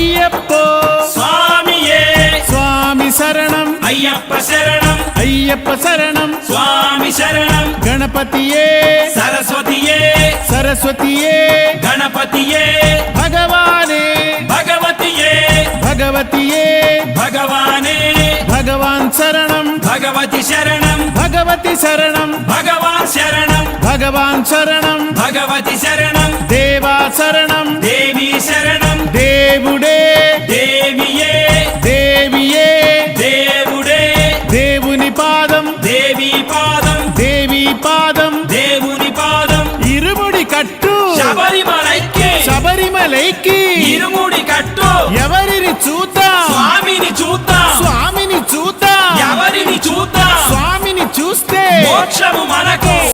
అయ్యప్పో స్వామియే స్వామి శరణం అయ్యప్ప శరణం అయ్యప్ప శరణం స్వామి శరణం గణపతియే సరస్వతియే సరస్వతియే గణపతియే భగవానే భగవతియే భగవతియే భగవానే భగవాన్ శరణం భగవతి శరణం భగవతి శరణం భగవాన్ శరణం భగవాన్ శరణం భగవతి శరణం దేవా శరణం దేవి శరణం దేవుడే దేవియే దేవియే దేవుడే దేవుని పాదం దేవి పాదం దేవి పాదం దేవుని పాదం ఇరుముడి కట్టు శబరిమలైకి శబరిమలైకి ఇరుముడి కట్టు ఎవరిని చూద్దాం స్వామిని చూద్దాం స్వామిని చూద్దాం ఎవరిని చూద్దాం స్వామిని చూస్తే మోక్షము మనకు